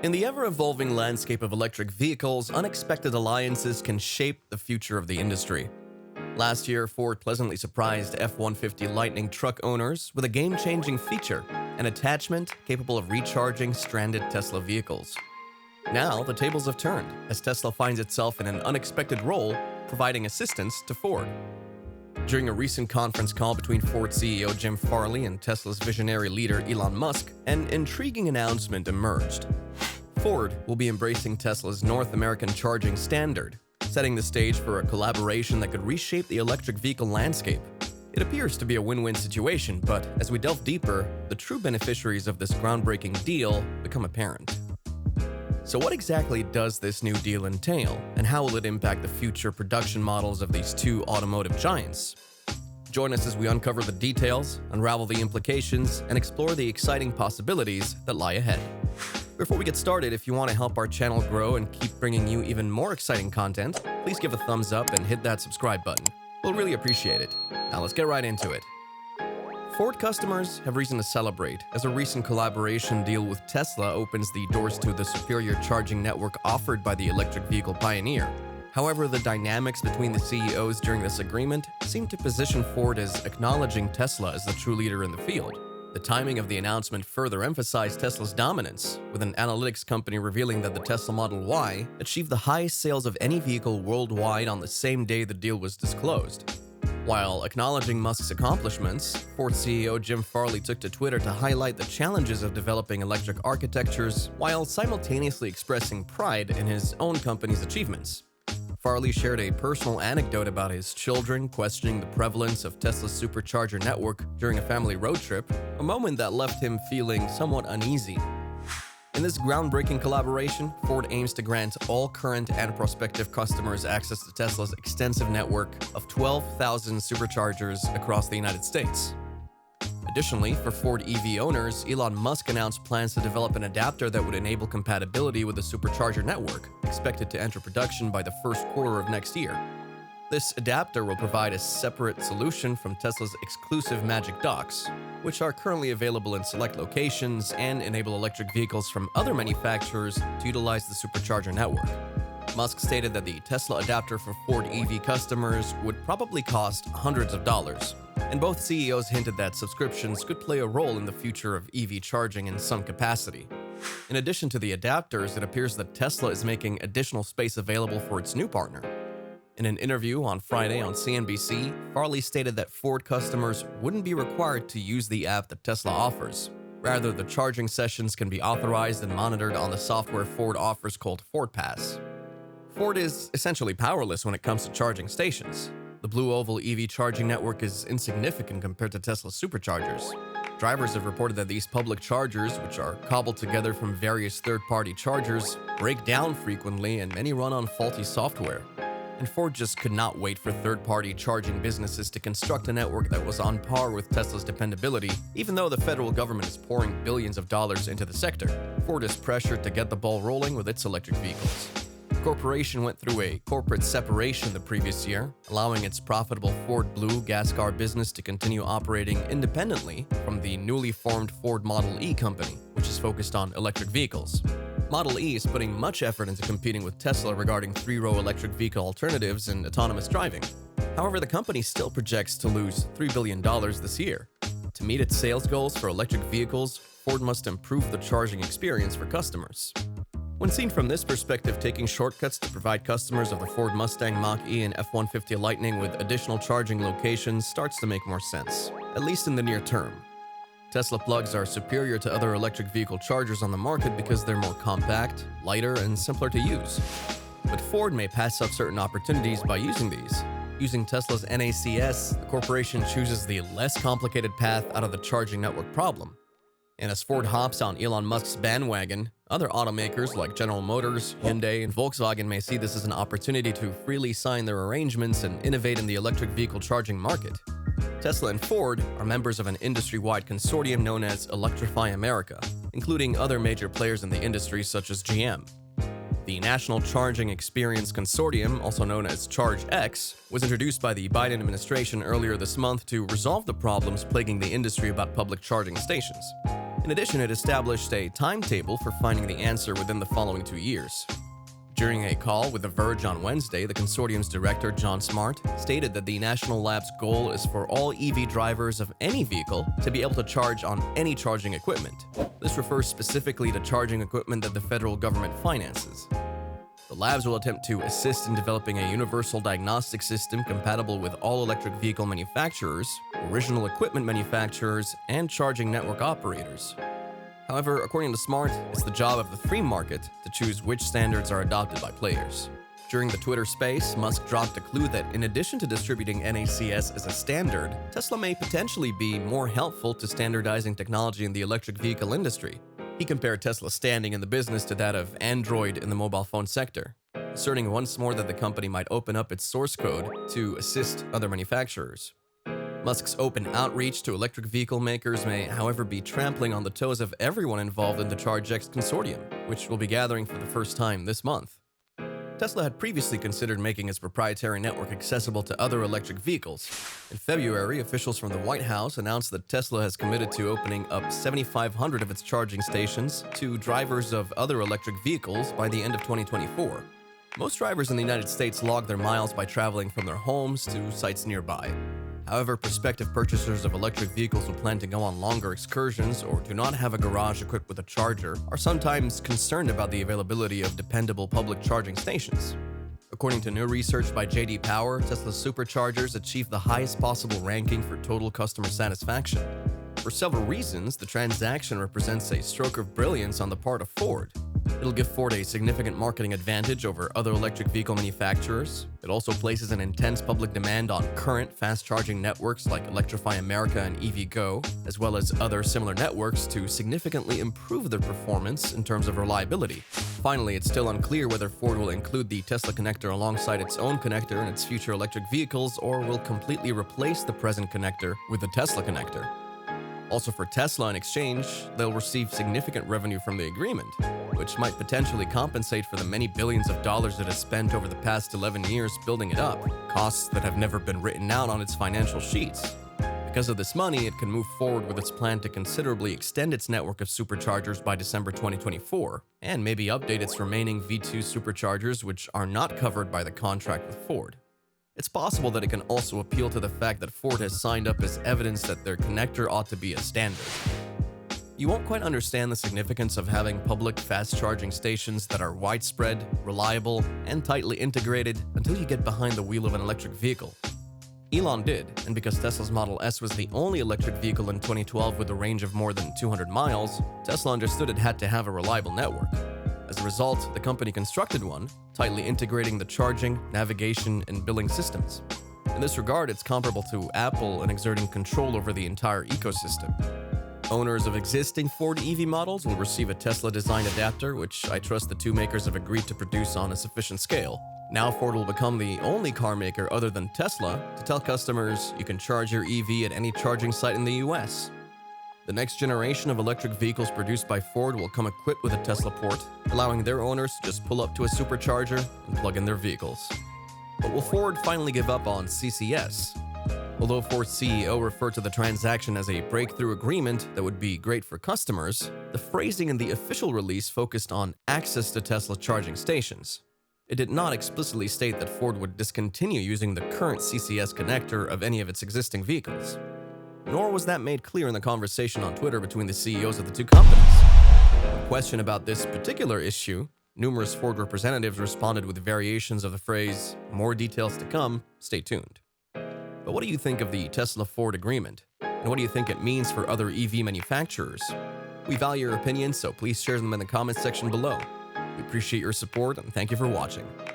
In the ever-evolving landscape of electric vehicles, unexpected alliances can shape the future of the industry. Last year, Ford pleasantly surprised F-150 Lightning truck owners with a game-changing feature, an attachment capable of recharging stranded Tesla vehicles. Now, the tables have turned, as Tesla finds itself in an unexpected role, providing assistance to Ford. During a recent conference call between Ford CEO Jim Farley and Tesla's visionary leader Elon Musk, an intriguing announcement emerged. Ford will be embracing Tesla's North American charging standard, setting the stage for a collaboration that could reshape the electric vehicle landscape. It appears to be a win-win situation, but as we delve deeper, the true beneficiaries of this groundbreaking deal become apparent. So what exactly does this new deal entail, and how will it impact the future production models of these two automotive giants? Join us as we uncover the details, unravel the implications, and explore the exciting possibilities that lie ahead. Before we get started, if you want to help our channel grow and keep bringing you even more exciting content, please give a thumbs up and hit that subscribe button. We'll really appreciate it. Now let's get right into it. Ford customers have reason to celebrate, as a recent collaboration deal with Tesla opens the doors to the superior charging network offered by the electric vehicle pioneer. However, the dynamics between the CEOs during this agreement seem to position Ford as acknowledging Tesla as the true leader in the field. The timing of the announcement further emphasized Tesla's dominance, with an analytics company revealing that the Tesla Model Y achieved the highest sales of any vehicle worldwide on the same day the deal was disclosed. While acknowledging Musk's accomplishments, Ford CEO Jim Farley took to Twitter to highlight the challenges of developing electric architectures while simultaneously expressing pride in his own company's achievements. Farley shared a personal anecdote about his children questioning the prevalence of Tesla's supercharger network during a family road trip, a moment that left him feeling somewhat uneasy. In this groundbreaking collaboration, Ford aims to grant all current and prospective customers access to Tesla's extensive network of 12,000 superchargers across the United States. Additionally, for Ford EV owners, Elon Musk announced plans to develop an adapter that would enable compatibility with the supercharger network, expected to enter production by the first quarter of next year. This adapter will provide a separate solution from Tesla's exclusive Magic Docks, which are currently available in select locations and enable electric vehicles from other manufacturers to utilize the supercharger network. Musk stated that the Tesla adapter for Ford EV customers would probably cost hundreds of dollars, and both CEOs hinted that subscriptions could play a role in the future of EV charging in some capacity. In addition to the adapters, it appears that Tesla is making additional space available for its new partner. In an interview on Friday on CNBC, Farley stated that Ford customers wouldn't be required to use the app that Tesla offers. Rather, the charging sessions can be authorized and monitored on the software Ford offers called Ford Pass. Ford is essentially powerless when it comes to charging stations. The Blue Oval EV charging network is insignificant compared to Tesla's superchargers. Drivers have reported that these public chargers, which are cobbled together from various third-party chargers, break down frequently and many run on faulty software. And Ford just could not wait for third-party charging businesses to construct a network that was on par with Tesla's dependability, even though the federal government is pouring billions of dollars into the sector. Ford is pressured to get the ball rolling with its electric vehicles. The corporation went through a corporate separation the previous year, allowing its profitable Ford Blue gas car business to continue operating independently from the newly formed Ford Model E company, which is focused on electric vehicles. Model E is putting much effort into competing with Tesla regarding three-row electric vehicle alternatives and autonomous driving. However, the company still projects to lose $3 billion this year. To meet its sales goals for electric vehicles, Ford must improve the charging experience for customers. When seen from this perspective, taking shortcuts to provide customers of the Ford Mustang Mach-E and F-150 Lightning with additional charging locations starts to make more sense, at least in the near term. Tesla plugs are superior to other electric vehicle chargers on the market because they're more compact, lighter, and simpler to use. But Ford may pass up certain opportunities by using these. Using Tesla's NACS, the corporation chooses the less complicated path out of the charging network problem. And as Ford hops on Elon Musk's bandwagon, other automakers like General Motors, Hyundai, and Volkswagen may see this as an opportunity to freely sign their arrangements and innovate in the electric vehicle charging market. Tesla and Ford are members of an industry-wide consortium known as Electrify America, including other major players in the industry such as GM. The National Charging Experience Consortium, also known as ChargeX, was introduced by the Biden administration earlier this month to resolve the problems plaguing the industry about public charging stations. In addition, it established a timetable for finding the answer within the following 2 years. During a call with The Verge on Wednesday, the consortium's director, John Smart, stated that the national lab's goal is for all EV drivers of any vehicle to be able to charge on any charging equipment. This refers specifically to charging equipment that the federal government finances. The labs will attempt to assist in developing a universal diagnostic system compatible with all electric vehicle manufacturers, original equipment manufacturers, and charging network operators. However, according to Smart, it's the job of the free market to choose which standards are adopted by players. During the Twitter space, Musk dropped a clue that in addition to distributing NACS as a standard, Tesla may potentially be more helpful to standardizing technology in the electric vehicle industry. He compared Tesla's standing in the business to that of Android in the mobile phone sector, asserting once more that the company might open up its source code to assist other manufacturers. Musk's open outreach to electric vehicle makers may, however, be trampling on the toes of everyone involved in the ChargeX consortium, which will be gathering for the first time this month. Tesla had previously considered making its proprietary network accessible to other electric vehicles. In February, officials from the White House announced that Tesla has committed to opening up 7,500 of its charging stations to drivers of other electric vehicles by the end of 2024. Most drivers in the United States log their miles by traveling from their homes to sites nearby. However, prospective purchasers of electric vehicles who plan to go on longer excursions or do not have a garage equipped with a charger are sometimes concerned about the availability of dependable public charging stations. According to new research by J.D. Power, Tesla's superchargers achieved the highest possible ranking for total customer satisfaction. For several reasons, the transaction represents a stroke of brilliance on the part of Ford. It'll give Ford a significant marketing advantage over other electric vehicle manufacturers. It also places an intense public demand on current fast-charging networks like Electrify America and EVgo, as well as other similar networks to significantly improve their performance in terms of reliability. Finally, it's still unclear whether Ford will include the Tesla connector alongside its own connector in its future electric vehicles or will completely replace the present connector with the Tesla connector. Also for Tesla, in exchange, they'll receive significant revenue from the agreement, which might potentially compensate for the many billions of dollars it has spent over the past 11 years building it up, costs that have never been written out on its financial sheets. Because of this money, it can move forward with its plan to considerably extend its network of superchargers by December 2024, and maybe update its remaining V2 superchargers which are not covered by the contract with Ford. It's possible that it can also appeal to the fact that Ford has signed up as evidence that their connector ought to be a standard. You won't quite understand the significance of having public fast-charging stations that are widespread, reliable, and tightly integrated until you get behind the wheel of an electric vehicle. Elon did, and because Tesla's Model S was the only electric vehicle in 2012 with a range of more than 200 miles, Tesla understood it had to have a reliable network. As a result, the company constructed one, tightly integrating the charging, navigation, and billing systems. In this regard, it's comparable to Apple in exerting control over the entire ecosystem. Owners of existing Ford EV models will receive a Tesla-designed adapter, which I trust the two makers have agreed to produce on a sufficient scale. Now Ford will become the only car maker other than Tesla to tell customers you can charge your EV at any charging site in the US. The next generation of electric vehicles produced by Ford will come equipped with a Tesla port, allowing their owners to just pull up to a supercharger and plug in their vehicles. But will Ford finally give up on CCS? Although Ford's CEO referred to the transaction as a breakthrough agreement that would be great for customers, the phrasing in the official release focused on access to Tesla charging stations. It did not explicitly state that Ford would discontinue using the current CCS connector of any of its existing vehicles. Nor was that made clear in the conversation on Twitter between the CEOs of the two companies. When questioned about this particular issue, numerous Ford representatives responded with variations of the phrase, "More details to come, stay tuned." But what do you think of the Tesla-Ford agreement? And what do you think it means for other EV manufacturers? We value your opinions, so please share them in the comments section below. We appreciate your support and thank you for watching.